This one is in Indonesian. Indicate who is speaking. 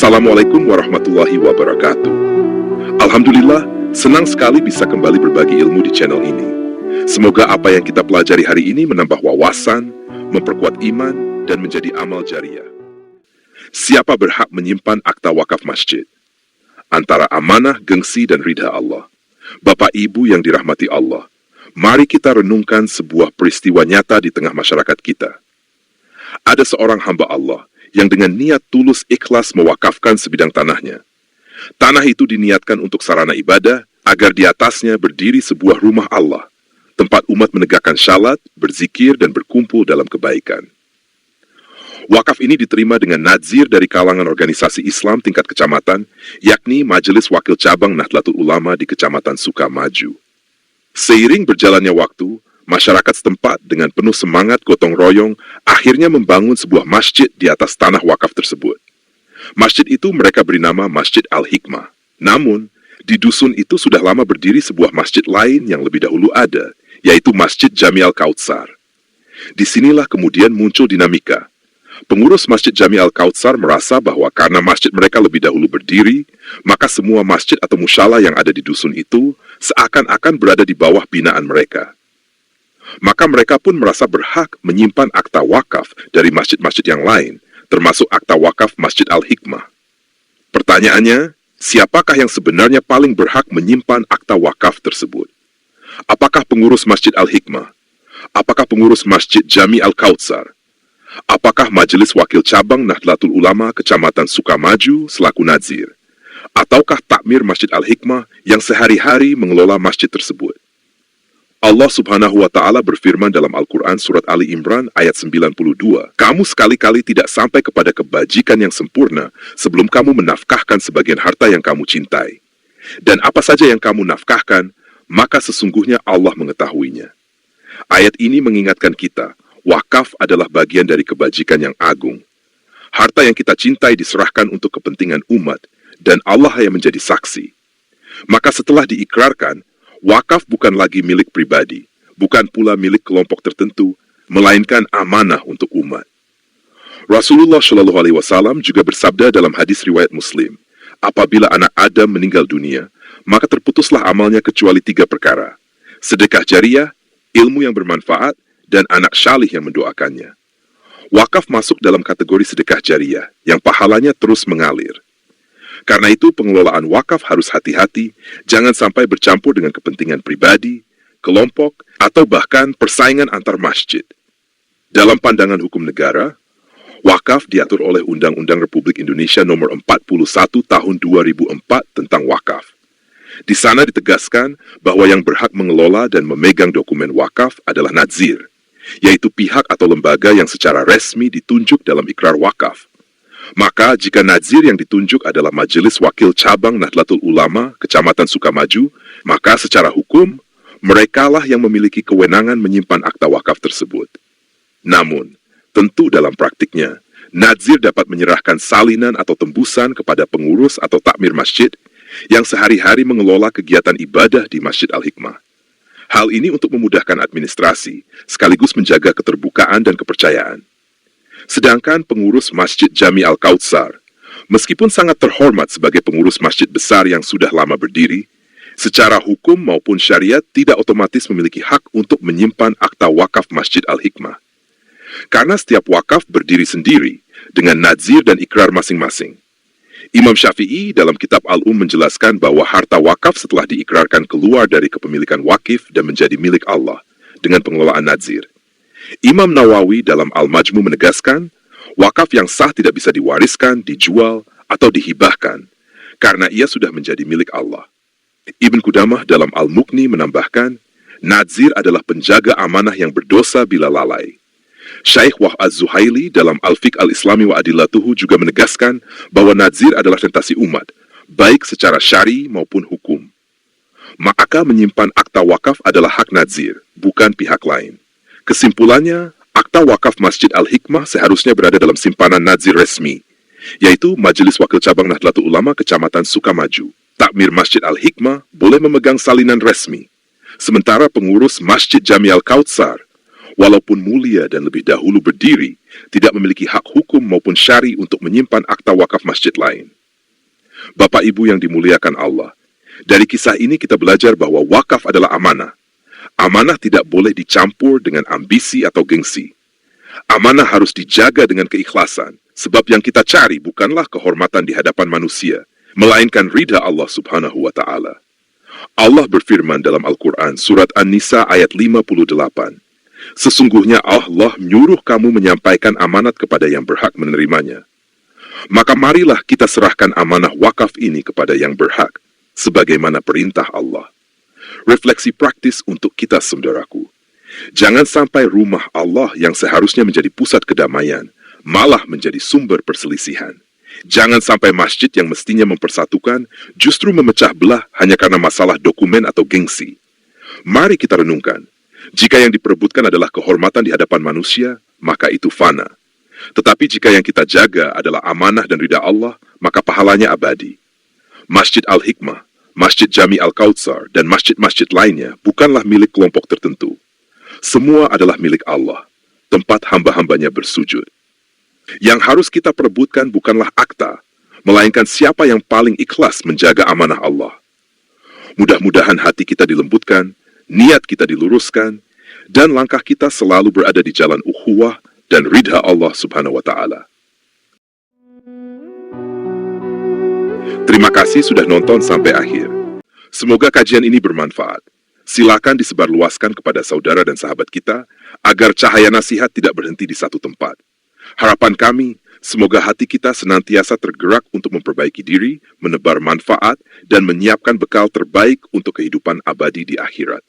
Speaker 1: Assalamualaikum warahmatullahi wabarakatuh. Alhamdulillah, senang sekali bisa kembali berbagi ilmu di channel ini. Semoga apa yang kita pelajari hari ini menambah wawasan, memperkuat iman, dan menjadi amal jariah. Siapa berhak menyimpan akta wakaf masjid? Antara amanah, gengsi, dan ridha Allah. Bapak Ibu yang dirahmati Allah, mari kita renungkan sebuah peristiwa nyata di tengah masyarakat kita. Ada seorang hamba Allah yang dengan niat tulus ikhlas mewakafkan sebidang tanahnya. Tanah itu diniatkan untuk sarana ibadah, agar di atasnya berdiri sebuah rumah Allah, tempat umat menegakkan syalat, berzikir, dan berkumpul dalam kebaikan. Wakaf ini diterima dengan nadzir dari kalangan organisasi Islam tingkat kecamatan, yakni Majelis Wakil Cabang Nahdlatul Ulama di Kecamatan Sukamaju. Seiring berjalannya waktu, masyarakat setempat dengan penuh semangat gotong royong akhirnya membangun sebuah masjid di atas tanah wakaf tersebut. Masjid itu mereka beri nama Masjid Al-Hikmah. Namun, di dusun itu sudah lama berdiri sebuah masjid lain yang lebih dahulu ada, yaitu Masjid Jami Al-Kautsar. Disinilah kemudian muncul dinamika. Pengurus Masjid Jami Al-Kautsar merasa bahwa karena masjid mereka lebih dahulu berdiri, maka semua masjid atau musyalah yang ada di dusun itu seakan-akan berada di bawah binaan mereka. Maka mereka pun merasa berhak menyimpan akta wakaf dari masjid-masjid yang lain, termasuk akta wakaf Masjid Al-Hikmah. Pertanyaannya, siapakah yang sebenarnya paling berhak menyimpan akta wakaf tersebut? Apakah pengurus Masjid Al-Hikmah? Apakah pengurus Masjid Jami Al-Kautsar? Apakah Majelis Wakil Cabang Nahdlatul Ulama Kecamatan Sukamaju selaku nadzir? Ataukah takmir Masjid Al-Hikmah yang sehari-hari mengelola masjid tersebut? Allah Subhanahu wa Ta'ala berfirman dalam Al-Quran Surat Ali Imran ayat 92, "Kamu sekali-kali tidak sampai kepada kebajikan yang sempurna sebelum kamu menafkahkan sebagian harta yang kamu cintai. Dan apa saja yang kamu nafkahkan, maka sesungguhnya Allah mengetahuinya." Ayat ini mengingatkan kita, wakaf adalah bagian dari kebajikan yang agung. Harta yang kita cintai diserahkan untuk kepentingan umat, dan Allah yang menjadi saksi. Maka setelah diikrarkan, wakaf bukan lagi milik pribadi, bukan pula milik kelompok tertentu, melainkan amanah untuk umat. Rasulullah Shallallahu Alaihi Wasallam juga bersabda dalam hadis riwayat Muslim, apabila anak Adam meninggal dunia, maka terputuslah amalnya kecuali 3 perkara: sedekah jariah, ilmu yang bermanfaat, dan anak syalih yang mendoakannya. Wakaf masuk dalam kategori sedekah jariah, yang pahalanya terus mengalir. Karena itu pengelolaan wakaf harus hati-hati, jangan sampai bercampur dengan kepentingan pribadi, kelompok, atau bahkan persaingan antar masjid. Dalam pandangan hukum negara, wakaf diatur oleh Undang-Undang Republik Indonesia Nomor 41 Tahun 2004 tentang wakaf. Di sana ditegaskan bahwa yang berhak mengelola dan memegang dokumen wakaf adalah nadzir, yaitu pihak atau lembaga yang secara resmi ditunjuk dalam ikrar wakaf. Maka jika nadzir yang ditunjuk adalah Majelis Wakil Cabang Nahdlatul Ulama Kecamatan Sukamaju, maka secara hukum, merekalah yang memiliki kewenangan menyimpan akta wakaf tersebut. Namun, tentu dalam praktiknya, nadzir dapat menyerahkan salinan atau tembusan kepada pengurus atau takmir masjid yang sehari-hari mengelola kegiatan ibadah di Masjid Al-Hikmah. Hal ini untuk memudahkan administrasi, sekaligus menjaga keterbukaan dan kepercayaan. Sedangkan pengurus Masjid Jami Al-Kautsar, meskipun sangat terhormat sebagai pengurus masjid besar yang sudah lama berdiri, secara hukum maupun syariat tidak otomatis memiliki hak untuk menyimpan akta wakaf Masjid Al-Hikmah. Karena setiap wakaf berdiri sendiri dengan nadzir dan ikrar masing-masing. Imam Syafi'i dalam kitab Al-Um menjelaskan bahwa harta wakaf setelah diikrarkan keluar dari kepemilikan wakif dan menjadi milik Allah dengan pengelolaan nadzir. Imam Nawawi dalam Al-Majmu menegaskan, wakaf yang sah tidak bisa diwariskan, dijual, atau dihibahkan, karena ia sudah menjadi milik Allah. Ibn Qudamah dalam Al-Mughni menambahkan, nadzir adalah penjaga amanah yang berdosa bila lalai. Syekh Wahb Az-Zuhaili dalam Al-Fiqh Al-Islami wa Adillatuhu juga menegaskan bahwa nadzir adalah tentasi umat, baik secara syari maupun hukum. Maka menyimpan akta wakaf adalah hak nadzir, bukan pihak lain. Kesimpulannya, akta wakaf Masjid Al-Hikmah seharusnya berada dalam simpanan nadzir resmi, yaitu Majelis Wakil Cabang Nahdlatul Ulama Kecamatan Sukamaju. Takmir Masjid Al-Hikmah boleh memegang salinan resmi, sementara pengurus Masjid Jami Al-Kautsar walaupun mulia dan lebih dahulu berdiri, tidak memiliki hak hukum maupun syari untuk menyimpan akta wakaf masjid lain. Bapak Ibu yang dimuliakan Allah, dari kisah ini kita belajar bahwa wakaf adalah amanah. Amanah tidak boleh dicampur dengan ambisi atau gengsi. Amanah harus dijaga dengan keikhlasan, sebab yang kita cari bukanlah kehormatan di hadapan manusia, melainkan ridha Allah Subhanahu wa Ta'ala. Allah berfirman dalam Al-Quran, Surat An-Nisa ayat 58, "Sesungguhnya Allah menyuruh kamu menyampaikan amanat kepada yang berhak menerimanya. Maka marilah kita serahkan amanah wakaf ini kepada yang berhak, sebagaimana perintah Allah." Refleksi praktis untuk kita, saudaraku. Jangan sampai rumah Allah yang seharusnya menjadi pusat kedamaian, malah menjadi sumber perselisihan. Jangan sampai masjid yang mestinya mempersatukan, justru memecah belah hanya karena masalah dokumen atau gengsi. Mari kita renungkan, jika yang diperebutkan adalah kehormatan di hadapan manusia, maka itu fana. Tetapi jika yang kita jaga adalah amanah dan ridha Allah, maka pahalanya abadi. Masjid Al-Hikmah, Masjid Jami Al-Kautsar, dan masjid-masjid lainnya bukanlah milik kelompok tertentu. Semua adalah milik Allah, tempat hamba-hambanya bersujud. Yang harus kita perebutkan bukanlah akta, melainkan siapa yang paling ikhlas menjaga amanah Allah. Mudah-mudahan hati kita dilembutkan, niat kita diluruskan, dan langkah kita selalu berada di jalan ukhuwah dan ridha Allah Subhanahu wa Ta'ala. Terima kasih sudah nonton sampai akhir. Semoga kajian ini bermanfaat. Silakan disebarluaskan kepada saudara dan sahabat kita, agar cahaya nasihat tidak berhenti di satu tempat. Harapan kami, semoga hati kita senantiasa tergerak untuk memperbaiki diri, menebar manfaat, dan menyiapkan bekal terbaik untuk kehidupan abadi di akhirat.